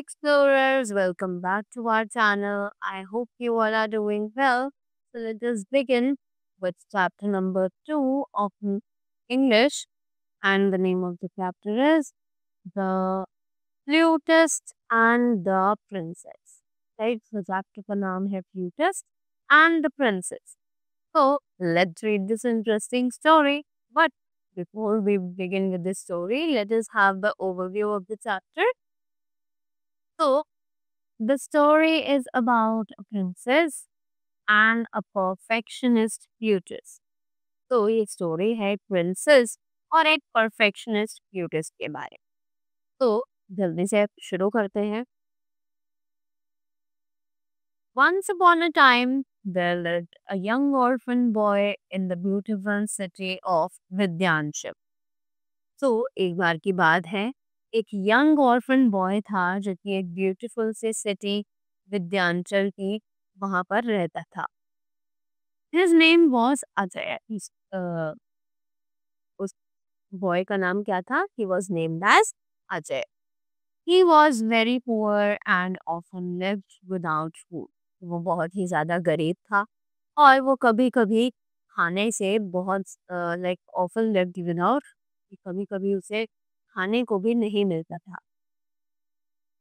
explorers, welcome back to our channel. I hope you all are doing well. So let us begin with chapter number 2 of English, and the name of the chapter is The Flutist and the Princess. Right? So chapter का नाम है Flutist and the Princess. So let's read this interesting story. But before we begin with this story, let us have the overview of the chapter. So the story is about a princess and a perfectionist flutist. तो ये story है एक princess और एक perfectionist flautist के बारे में। तो जल्दी से शुरू करते हैं। Once upon a time, there lived a young orphan boy in the beautiful city of Vidyanship. तो एक बार की बात है, एक यंग ऑर्फन बॉय था जो कि एक ब्यूटीफुल से सिटी विद्यांचल की वहां पर रहता था। His name was Ajay. उस बॉय का नाम क्या था? He was named as Ajay. He was very poor and often lived without food. वो बहुत ही ज्यादा गरीब था और वो कभी कभी खाने से बहुत लाइक ऑफन लिव्ड विदाउट, कभी कभी उसे खाने को भी नहीं मिलता था।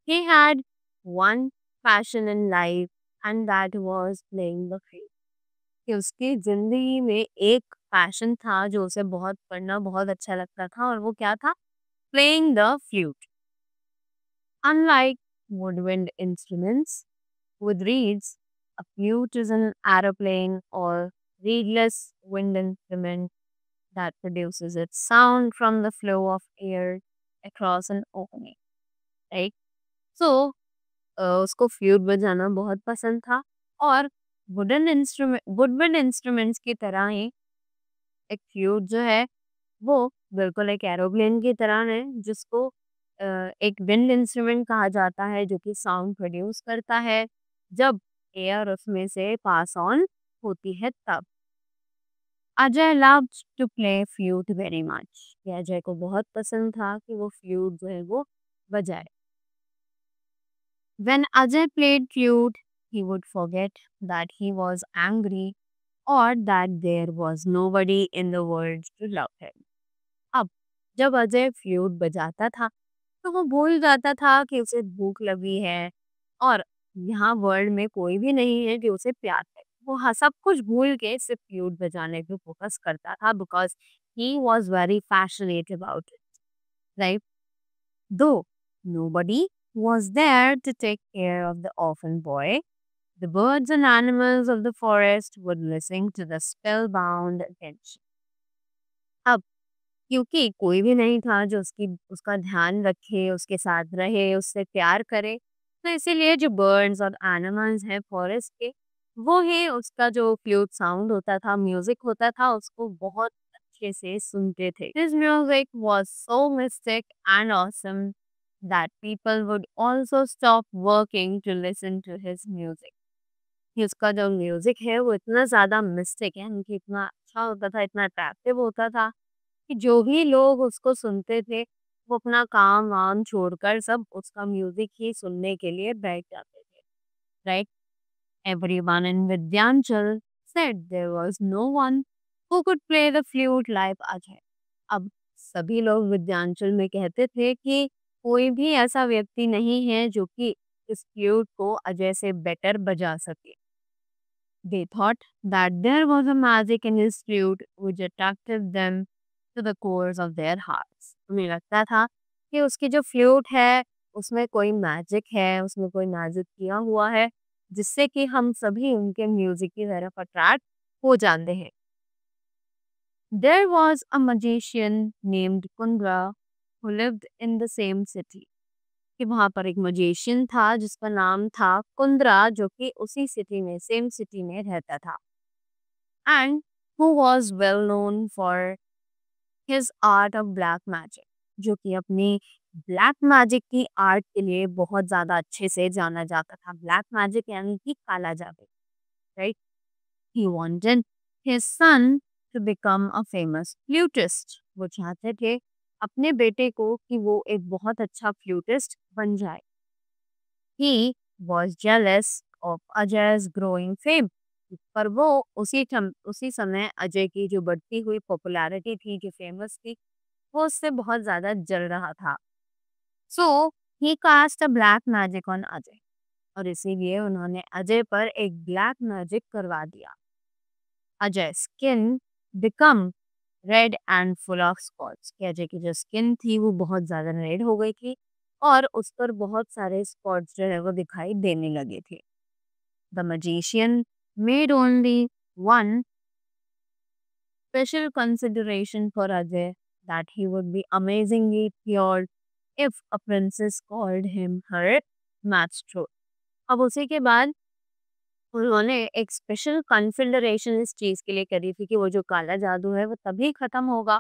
He had one passion in life and that was playing the flute. कि उसकी जिंदगी में एक पैशन था जो उसे बहुत पढ़ना बहुत अच्छा लगता था, और वो क्या था? Playing the flute. Unlike woodwind instruments with reeds, a flute is an aeroplane or reedless wind instrument that produces its sound from the flow of air across an opening. Right? So, उसको flute बजाना बहुत पसंद था, और woodwind instruments की तरह ही एक flute जो है वो बिल्कुल एक एरोप्लेन की तरह है, जिसको एक विंड इंस्ट्रूमेंट कहा जाता है जो कि साउंड प्रोड्यूस करता है जब एयर उसमें से पास ऑन होती है तब। Ajay loved to play flute very much. Ajay को बहुत पसंद था कि वो फ्लूट जो है वो बजाए। When Ajay played flute, he would forget that he was angry or that there was nobody in the world to love him. अब जब अजय फ्लूट बजाता था तो वो भूल जाता था कि उसे भूख लगी है और यहाँ वर्ल्ड में कोई भी नहीं है जो उसे प्यार करे। वो सब कुछ भूल के सिर्फ फ्लूट बजाने पे फोकस करता था, because he was very passionate about it, right? Though nobody was there to take care of the orphan boy, the birds and animals of the forest would listen to the spellbound attention. अब क्योंकि कोई भी नहीं था जो उसका ध्यान रखे, उसके साथ रहे, उससे प्यार करे, तो इसीलिए जो बर्ड्स और एनिमल्स हैं फॉरेस्ट के, वो ही उसका जो फ्लूट साउंड होता था, म्यूजिक होता था, उसको बहुत अच्छे से सुनते थे। His music was so mystic and awesome that people would also stop working to listen to his music. कि उसका जो म्यूजिक है वो इतना ज्यादा मिस्टिक है, यानी कि इतना अच्छा होता था, इतना अट्रैक्टिव होता था कि जो भी लोग उसको सुनते थे वो अपना काम वाम छोड़कर सब उसका म्यूजिक ही सुनने के लिए बैठ जाते थे, right? Everyone in Vidyanchal said there was no one who could play the flute like Ajay. अब सभी लोग विद्यांचल में कहते थे कि कोई भी ऐसा व्यक्ति नहीं है जो कि इस फ्लूट को अजय से बेटर बजा सके। They thought that there was a magic in his flute which attracted them to the cores of their hearts. उन्हें लगता था कि उसकी जो फ्लूट है उसमें कोई मैजिक है, उसमें कोई मैजिक किया हुआ है जिससे कि हम सभी उनके म्यूजिक की तरफ अट्रैक्ट हो जाते हैं। There was a magician named Kundra who lived in the same city. कि वहां पर एक मजिशियन था जिसका नाम था कुंद्रा, जो कि उसी सिटी में, सेम सिटी में रहता था, and who was well known for his art of black magic, जो कि अपनी ब्लैक मैजिक की आर्ट के लिए बहुत ज्यादा अच्छे से जाना जाता था। ब्लैक मैजिक यानी कि काला जादू, right? He wanted his son to become a famous flutist. वो चाहते थे अपने बेटे को कि वो एक बहुत अच्छा फ्लूटिस्ट बन जाए। He was jealous of Ajay's growing fame. पर वो उसी समय अजय की जो बढ़ती हुई पॉपुलैरिटी थी, जो फेमस थी, वो उससे बहुत ज्यादा जल रहा था. So he cast a black magic on Ajay. और इसीलिए उन्होंने अजय पर एक ब्लैक मैजिक करवा दिया. Ajay skin become red and full of spots. कि अजय की जो स्किन थी वो बहुत ज्यादा रेड हो गई थी और उस पर बहुत सारे स्पॉट्स जो है वो दिखाई देने लगे थे. The magician made only one special consideration for Ajay, that he would be amazingly cured if a princess called him her maestro. अब उसी के बाद उन्होंने एक स्पेशल कॉन्फिडरेशन इस चीज के लिए करी थी कि वो जो काला जादू है वो तभी खत्म होगा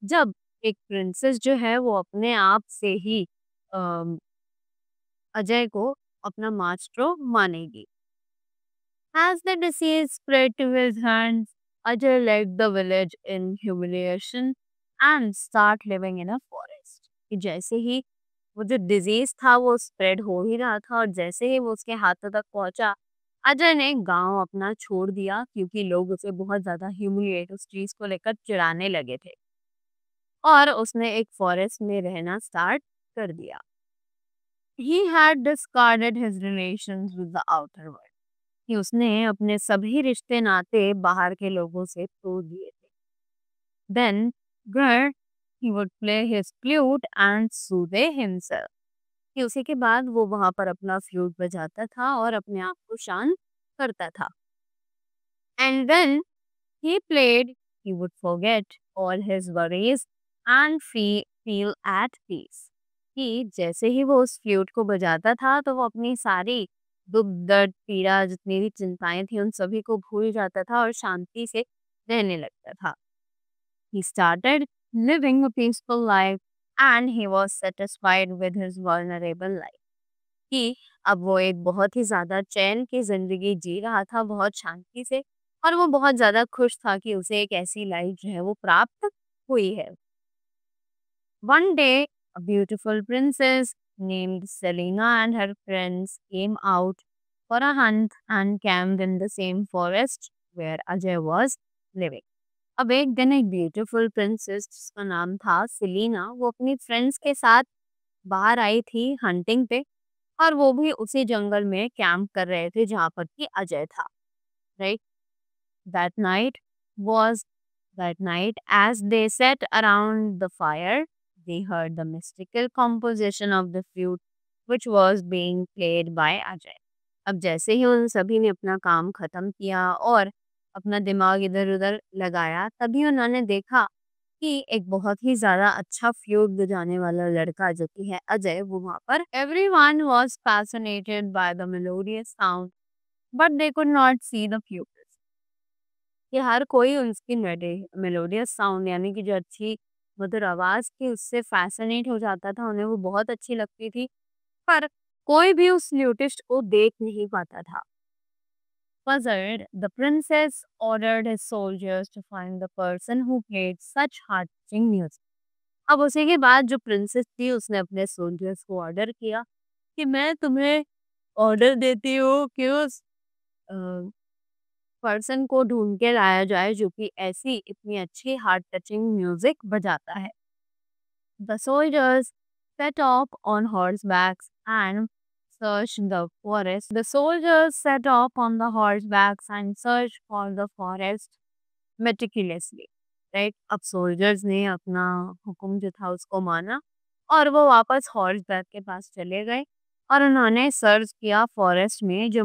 जब एक प्रिंसेस जो है वो अपने आप से ही अम, अजय को अपना मास्ट्रो मानेगी. As the disease spread to his hands, Ajay left the village in humiliation and start living in a forest. कि जैसे ही वो जो डिजीज था वो स्प्रेड हो ही रहा था और जैसे ही वो उसके हाथों तक पहुंचा, अजय ने गांव अपना छोड़ दिया क्योंकि लोग उसे बहुत ज्यादा ह्यूमिलिएट उस चीज को लेकर चिढ़ाने लगे थे और उसने एक फॉरेस्ट में रहना स्टार्ट कर दिया. He had discarded his relations with the outer world. कि उसने अपने सभी रिश्ते नाते बाहर के लोगों से तोड़ दिए थे. Then, Gar, he would play his flute and soothe himself. कि उसी के बाद वो वहां पर अपना फ्लूट बजाता था और अपने आप को शांत करता था. And when he played, he would forget all his worries and feel at peace. कि जैसे ही वो उस फ्लूट को बजाता था तो वो अपनी सारी दुख दर्द पीड़ा जितनी भी चिंताएं थी उन सभी को भूल जाता था और शांति से रहने लगता था. He started living a peaceful life and he was satisfied with his vulnerable life. कि अब वो एक बहुत ही ज्यादा चैन की जिंदगी जी रहा था बहुत शांति से और वो बहुत ज्यादा खुश था कि उसे एक ऐसी लाइफ जो है वो प्राप्त हुई है. One day, a beautiful princess named Selena and her friends came out for a hunt and camped in the same forest where Ajay was living. अब एक दिन एक ब्यूटीफुल प्रिंसेस जिसका नाम था सेलिना वो अपनी फ्रेंड्स के साथ बाहर आई थी हंटिंग पे और वो भी उसी जंगल में कैंप कर रहे थे जहाँ पर कि अजय था. Right. That night was that night, as they sat around the fire, they heard the mystical composition of the flute, which was being played by Ajay. अब जैसे ही उन सभी ने अपना काम खत्म किया और अपना दिमाग इधर उधर लगाया तभी उन्होंने देखा कि एक बहुत ही ज्यादा अच्छा फ्लूट बजाने वाला लड़का जो कि है अजय वो वहां पर. Everyone was fascinated by the melodious sound, but they could not see the flute. कि हर कोई उसकी मेलोडियस साउंड यानी कि जो अच्छी मधुर आवाज थी उससे फैसिनेट हो जाता था, उन्हें वो बहुत अच्छी लगती थी, पर कोई भी उस फ्लूटिस्ट को देख नहीं पाता था. Puzzled, the princess ordered his soldiers to find the person who played such heart-touching music. अब उसी के बाद जो प्रिंसेस थी उसने अपने सोल्जर्स को ऑर्डर किया कि मैं तुम्हें ऑर्डर देती हूँ कि उस पर्सन को ढूंढ के लाया जाए जो कि ऐसी इतनी अच्छी हार्ट टचिंग म्यूजिक बजाता है. The soldiers set off on horsebacks and searched the forest. The soldiers set off on the horsebacks and searched for the forest meticulously. Right? अब सोल्जर्स ने अपना हुक्म जो था उसको माना और वो वापस हॉर्सबैक के पास चले गए और उन्होंने सर्च किया फॉरेस्ट में जो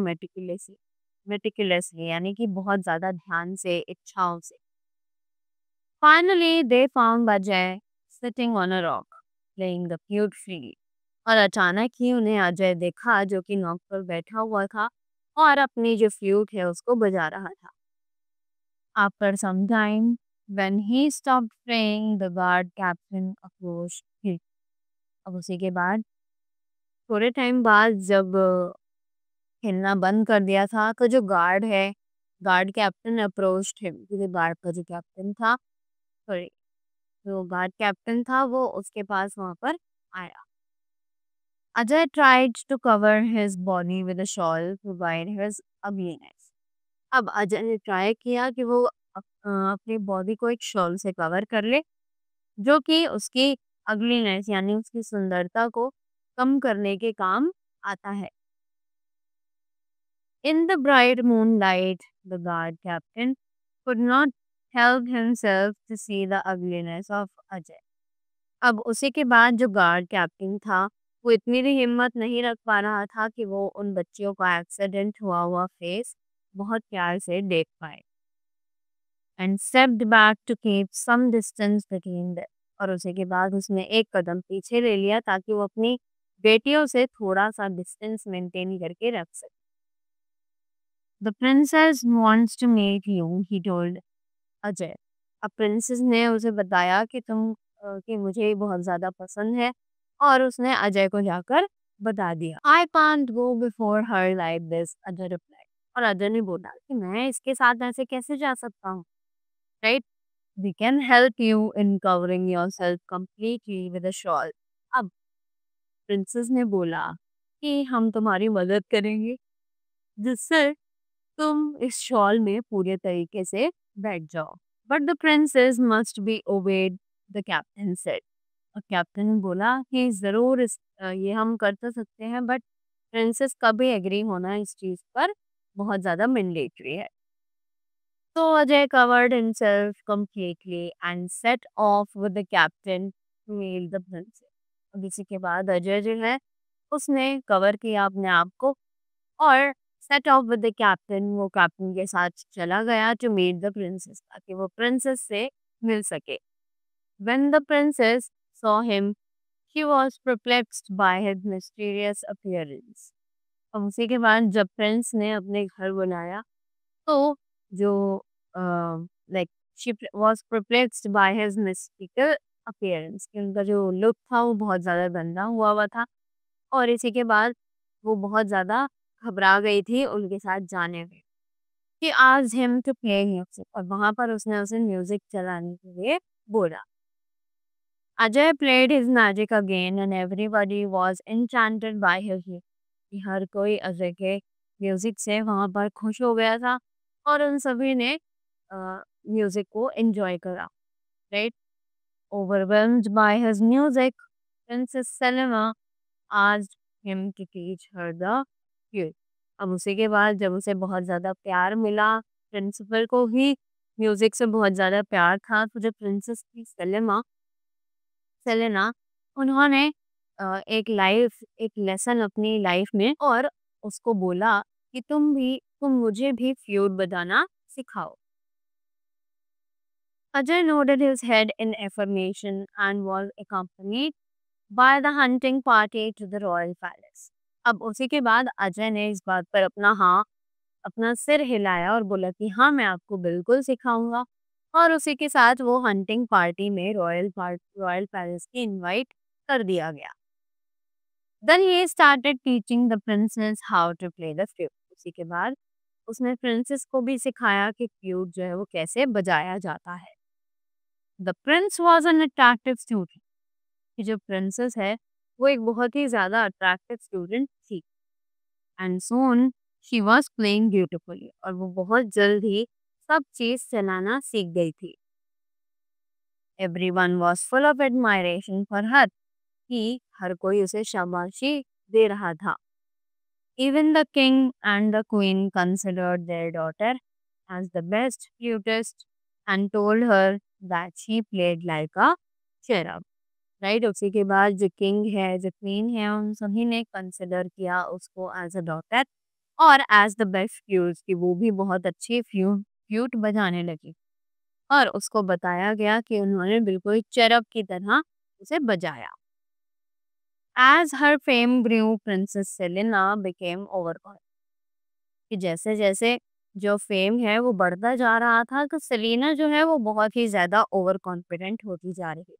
मेटिकुलसली यानी कि बहुत ज्यादा ध्यान से इच्छाओं से. Finally, they found Ajay sitting on a rock, playing the flute freely. और अचानक ही उन्हें अजय देखा जो कि नॉक पर बैठा हुआ था और अपनी जो फ्लूट है उसको बजा रहा था. After some time, when he stopped playing, the guard captain approached him. अब उसी के बाद थोड़े टाइम बाद जब खेलना बंद कर दिया था तो जो गार्ड कैप्टन अप्रोच्ड हिम. क्योंकि गार्ड का जो कैप्टन था, सॉरी, जो गार्ड कैप्टन था वो उसके पास वहां पर आया. Ajay tried to cover his body with a shawl to hide his ugliness. अब अजय ने ट्राई किया कि वो अपनी बॉडी को एक शॉल से कवर कर ले, जो कि उसकी अगलीनेस यानी उसकी सुंदरता को कम करने के काम आता है। In the bright moonlight, the guard captain could not help himself to see the ugliness of Ajay. अब उसी के बाद जो गार्ड कैप्टन था, वो इतनी भी हिम्मत नहीं रख पा रहा था कि वो उन बच्चियों का एक्सीडेंट हुआ हुआ फेस बहुत प्यार से देख पाए। And stepped back to keep some distance between them. और उसी के बाद उसने एक कदम पीछे ले लिया ताकि वो अपनी बेटियों से थोड़ा सा डिस्टेंस मेंटेन करके रख सके। The princess wants to meet you, he told Ajay. अब प्रिंसेस ने उसे बताया कि कि मुझे बहुत ज़्यादा पसंद है, और उसने अजय को जाकर बता दिया। I can't go before her like this, Ajay reply. और अजय ने बोला कि मैं इसके साथ ऐसे कैसे जा सकता हूँ, right? We can help you in covering yourself completely with a shawl. अब प्रिंसेस ने बोला कि हम तुम्हारी मदद करेंगे, जिससे तुम इस शॉल में पूरे तरीके से बैठ जाओ। But the princess must be obeyed, the captain said. और कैप्टन ने बोला कि ज़रूर ये हम कर तो सकते हैं, बट प्रिंसेस का भी एग्री होना इस चीज़ पर बहुत ज़्यादा मैंडेटरी है। तो Ajay covered himself completely and set off with the captain to meet the princess. अब इसी के बाद अजय जो है, उसने कवर किया अपने आप को, और set off with the captain, वो कैप्टन के साथ चला गया टू मीट द प्रिंसेस, ताकि वो प्रिंसेस से मिल सके। When the princess saw him, she was perplexed by his mysterious appearance. अब उसी के बाद जब प्रिंस ने अपने घर बुलाया, तो जो like she was perplexed by his mystical appearance, कि उनका जो लुक था वो बहुत ज़्यादा गंदा हुआ हुआ था, और इसी के बाद वो बहुत ज़्यादा घबरा गई थी उनके साथ जाने में। She asked him to play music, और वहाँ पर उसने उसे म्यूजिक चलाने के लिए बोला। Ajay played his magic again and everybody was enchanted by his music. कि हर कोई अजय के म्यूजिक से वहाँ पर खुश हो गया था, और उन सभी ने म्यूजिक को एंजॉय करा, right? Overwhelmed by his music, Princess Selima asked him to teach her the flute. अब उसी के बाद जब उसे बहुत ज़्यादा प्यार मिला, प्रिंसिपल को भी म्यूजिक से बहुत ज़्यादा प्यार था, तो जो प्रिंसेस थी सेलेना, उन्होंने एक लेसन अपनी लाइफ में, और उसको बोला कि तुम मुझे भी फ्लूट बजाना सिखाओ। Ajay nodded his head in affirmation and was accompanied by the hunting party to the royal palace. अब उसी के बाद अजय ने इस बात पर अपना सिर हिलाया और बोला कि हाँ, मैं आपको बिल्कुल सिखाऊंगा। और उसी के साथ वो हंटिंग पार्टी में रॉयल पैलेस की इनवाइट कर दिया गया। Then he started teaching the princess how to play the flute. उसी के बाद उसने प्रिंसेस को भी सिखाया कि फ्लूट जो है वो कैसे बजाया जाता है। The Prince was an attractive student. कि जो प्रिंसेस है, वो एक बहुत ही ज़्यादा अट्रैक्टिव स्टूडेंट थी। And soon she was playing beautifully, और वो बहुत जल्द ही सब चीज़ चलाना सीख गई थी। Every one was full of admiration for her, कि हर कोई उसे शाबाशी दे रहा था। Even the king and the queen considered their daughter as the best flutist and told her that she played like a cherub. Right? उसी के बाद जो किंग है, जो क्वीन है, उन सभी ने कंसिडर किया उसको एज अ डॉटर और एज द बेस्ट फ्लूट, कि वो भी बहुत अच्छी फ्लूट बजाने लगी। और उसको बताया गया कि उन्होंने बिल्कुल चरब की तरह उसे बजाया। As her fame grew, Princess Selena became overconfident. कि जैसे जैसे जो फेम है वो बढ़ता जा रहा था, तो सेलिना जो है वो बहुत ही ज्यादा ओवर कॉन्फिडेंट होती जा रही।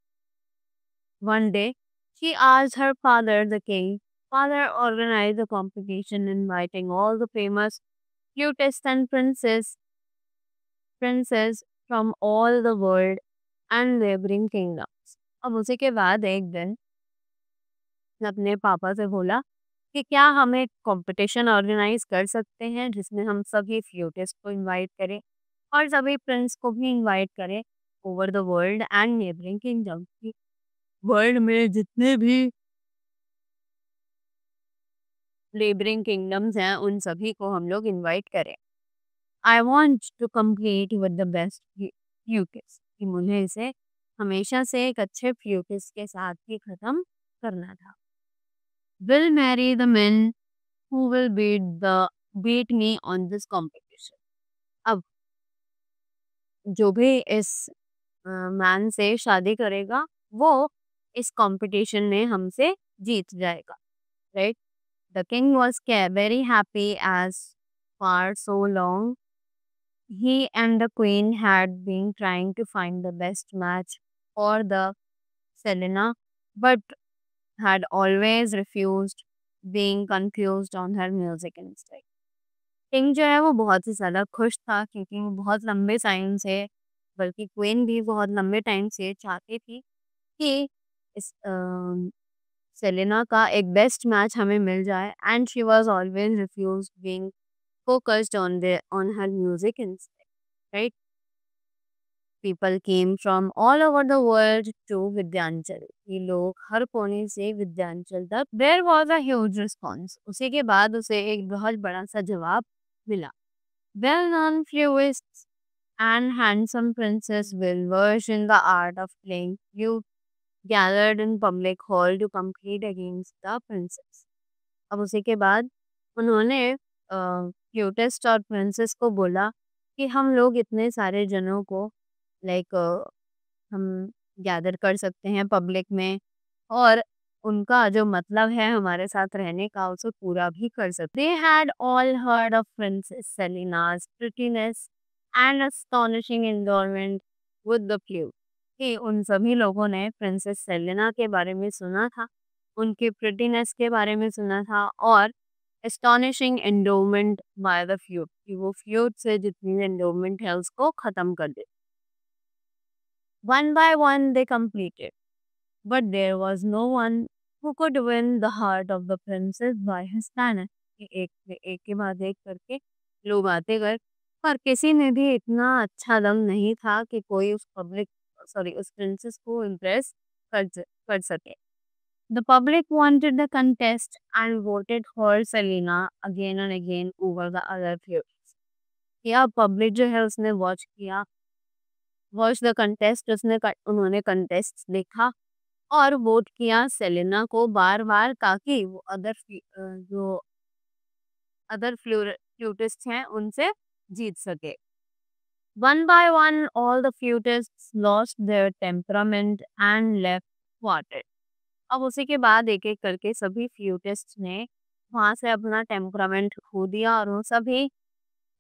One day, she asked her father, the king. Father organized a competition inviting all the famous flutists and princes from all the world and neighboring kingdoms. अब उसी के बाद एक दिन ने अपने पापा से बोला कि क्या हम एक कंपटीशन ऑर्गेनाइज कर सकते हैं जिसमें हम सभी फ्लूटिस्ट को इनवाइट करें और सभी प्रिंस को भी इनवाइट करें over the world and neighbouring kingdom. World में जितने भी नेबरिंग किंगडम्स हैं उन सभी को हम लोग इनवाइट करें। I want to compete with the best flutist, कि मुझे इसे हमेशा से एक अच्छे फ्लूटिस्ट के साथ ही खत्म करना था। Will marry the men who will beat me on this competition। अब जो भी इस मैन से शादी करेगा वो इस कंपटीशन में हमसे जीत जाएगा, right. The king was very happy as for so long he and the queen had been trying to find the best match for the Selena, but had always refused, being confused on her music instead। King जो है वो बहुत ही ज़्यादा खुश था क्योंकि वो बहुत लंबे टाइम से, बल्कि क्वीन भी बहुत लंबे टाइम से चाहती थी कि इस सेलेना का एक बेस्ट मैच हमें मिल जाए, and she was always refuse being focused on her music instead, right. People came from all over the world to Vindhyachal, ये लोग हर कोने से विद्यांचल तक। There was a huge response, उसी के बाद उसे एक बहुत बड़ा सा जवाब मिला। Well known flautist and handsome princess will verse in the art of playing flute gathered in public hall to compete against the princess। अब उसी के बाद उन्होंने फ्लूटिस्ट और प्रिंसेस को बोला कि हम लोग इतने सारे जनों को लाइक हम गैदर कर सकते हैं पब्लिक में, और उनका जो मतलब है हमारे साथ रहने का उसे पूरा भी कर सकते। They had all heard of princess Selina's prettiness and astonishing endowment with the flute, कि उन सभी लोगों ने प्रिंसेस सेलिना के बारे में सुना था, उनके प्रिटीनेस के बारे में सुना था, और astonishing endowment by the flute, कि वो फ्लूट से जितनी एंडोमेंट है उसको खत्म कर दे। One by one they completed, but there was no one who could win the heart of the princess by his talent। कि एक के बाद एक करके लोग आते गए, पर किसी ने भी इतना अच्छा दम नहीं था कि कोई उस प्रिंसेस को इम्प्रेस कर सके। The public wanted the contest and voted for Selena again and again over the other favorites। या पब्लिक जो है उसने वॉच द कंटेस्ट, उन्होंने कंटेस्ट देखा और वोट किया सेलेना को बार बार, ताकि वो जो अदर फ्लूटिस्ट हैं उनसे जीत सके। One by one all the flutists lost their temperament and left quartet. अब उसी के बाद एक एक करके सभी फ्लूटिस्ट ने वहां से अपना टेम्परामेंट खो दिया और वो सभी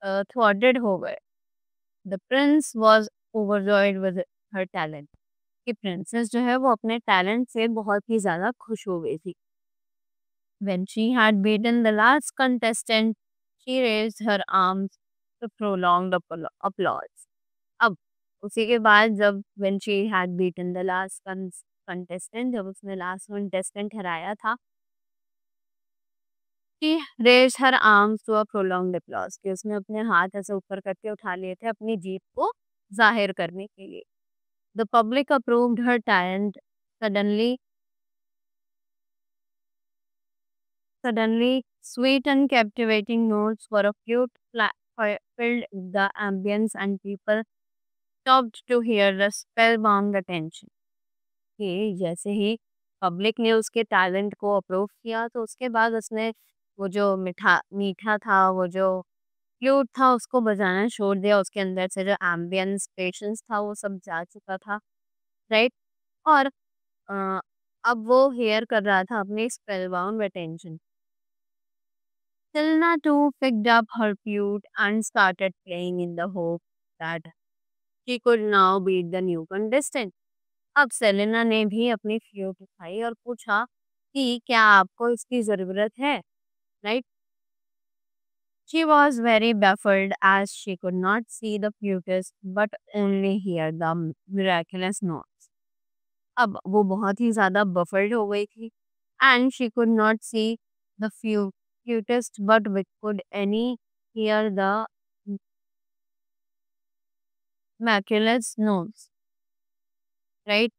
थ्वाटेड हो गए। The Prince was overjoyed with her talent, कि प्रिंसेस जो है वो अपने टैलेंट से बहुत ही ज्यादा खुश हो गई थी। When she had beaten the last contestant, she raised her arms to prolong the applause। अब उसी के बाद जब when she had beaten the last contestant, जब उसने लास्ट contestant हराया था, she raised her arms to a prolonged applause, कि उसने अपने हाथ ऐसे ऊपर करके उठा लिए थे अपनी जीत को जाहिर करने के लिए। The public approved her talent suddenly, suddenly sweet and captivating notes for a flute filled the ambience, and people stopped to hear the spellbound attention। कि जैसे ही पब्लिक ने उसके टैलेंट को अप्रूव किया तो उसके बाद उसने वो जो मीठा था, वो जो फ्लूट था उसको बजाना छोड़ दिया, उसके अंदर से जो एम्बियंस पेशेंस था वो सब जा चुका था, राइट। और अ, अब वो हेयर कर रहा था अपनी स्पेलबाउंड attention. Selena too picked up her flute and started playing in the hope that she could now beat the new contestant। अब सेलेना ने भी अपनी फ्लूट उठाई और पूछा कि क्या आपको इसकी जरूरत है, right. She was very baffled as she could not see the flutist but only hear the miraculous notes। अब वो बहुत ही ज़्यादा बफल्ड हो गई थी and she could not see the cutest, but we could any hear the maculous notes, right?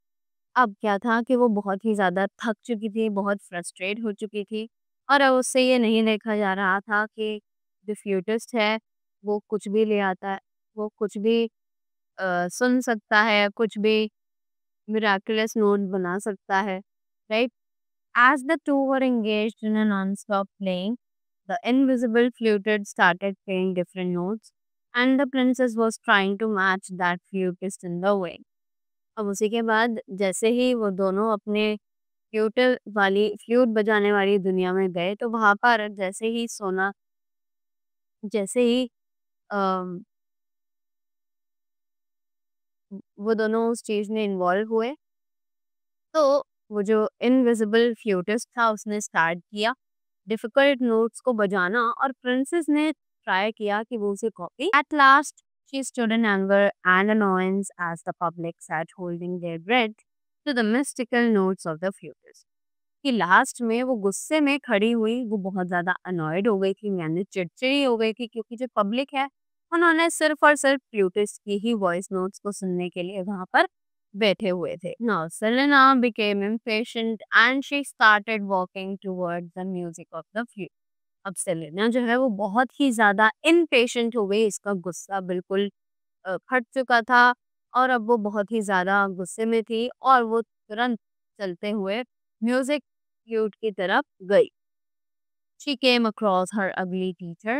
अब क्या था कि वो बहुत ही ज़्यादा थक चुकी थी, बहुत फ्रस्ट्रेट हो चुकी थी और अब उससे ये नहीं देखा जा रहा था कि जो फ्लूटिस्ट है, वो कुछ भी ले आता है, वो कुछ भी सुन सकता है, कुछ भी मिराकुलस नोट बना सकता है, right? As the two were engaged in a non-stop playing, the invisible flutist started playing different notes, and the princess was trying to match that flutist in the way. अब उसी के बाद जैसे ही वो दोनों अपने फ्लूट बजाने वाली दुनिया में गए, तो वहाँ पर जैसे ही अम, वो दोनों उस चीज़ में इन्वॉल्व हुए, तो वो जो इनविजिबल फ्लूटिस्ट था उसने स्टार्ट किया डिफिकल्ट नोट्स को बजाना और प्रिंसेस ने ट्राई किया कि वो उसे copy at last she stood in anger and annoyance as the public sat holding their breath to the mystical notes of the flutist कि लास्ट में वो गुस्से में खड़ी हुई, वो बहुत ज़्यादा अनॉयड हो गई थी, यानी चिड़चिड़ी हो गई थी क्योंकि जो पब्लिक है, उन्होंने सिर्फ और सिर्फ फ्लूटिस्ट की ही वॉइस नोट्स को सुनने के लिए वहाँ पर बैठे हुए थे। Now Selena became impatient and she started walking towards the music of the flute. अब सेलेना जो है वो बहुत ही ज़्यादा इम्पेशेंट हो गई, इसका गुस्सा बिल्कुल फट चुका था और अब वो बहुत ही ज़्यादा गुस्से में थी और वो तुरंत चलते हुए म्यूजिक फ्लूट की तरफ गई। She came across her ugly teacher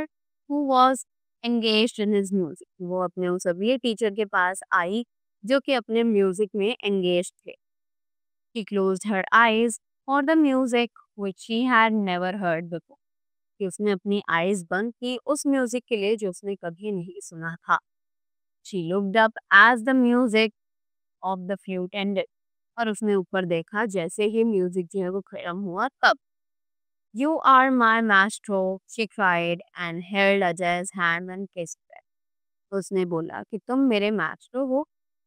who was engaged in his music. वो अपने उस अगली टीचर के पास आई जो कि अपने म्यूजिक में एंगेज थे। She closed her eyes for the music which she had never heard before. कि उसने अपनी आईज बंद की उस म्यूजिक के लिए जो उसने कभी नहीं सुना था। She looked up as the music of the flute ended. और उसने ऊपर देखा जैसे ही म्यूजिक जो है वो खत्म हुआ तब You are my maestro, she cried and held Ajay's hand and kissed it. तो उसने बोला कि तुम मेरे maestro हो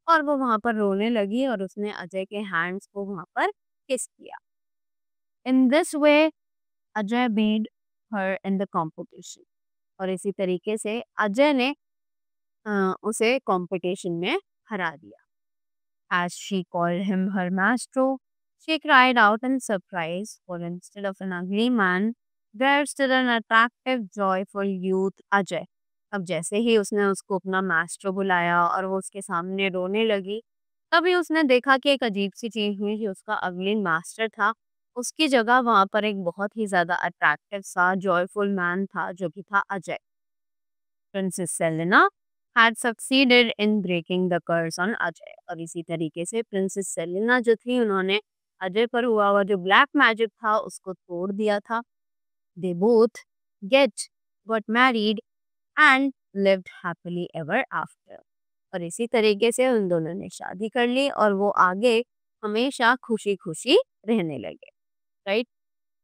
और वो वहाँ पर रोने लगी और उसने अजय के हैंड्स को वहाँ पर किस किया। In this way, Ajay beat her in the competition. और इसी तरीके से अजय ने उसे कंपटीशन में हरा दिया। As she called him her maestro, she cried out in surprise, for instead of an ugly man, there stood an attractive, joyful youth, Ajay. अब जैसे ही उसने उसको अपना मास्टर बुलाया और वो उसके सामने रोने लगी, तभी उसने देखा कि एक अजीब सी चीज हुई जो उसका अगली मास्टर था, उसकी जगह वहां पर एक बहुत ही ज्यादा अट्रैक्टिव सा जॉयफुल मैन था जो कि था Ajay. Princess Selena had succeeded in breaking the curse on Ajay और इसी तरीके से प्रिंसेस सेलेना जो थी उन्होंने अजय पर हुआ हुआ जो ब्लैक मैजिक था उसको तोड़ दिया था। They both got married and lived happily ever after. और इसी तरीके से उन दोनों ने शादी कर ली और वो आगे हमेशा खुशी खुशी रहने लगे, right?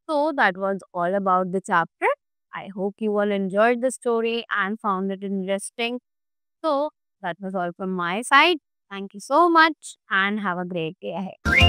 So that was all about the chapter. I hope you all enjoyed the story and found it interesting. So that was all from my side. Thank you so much and have a great day ahead.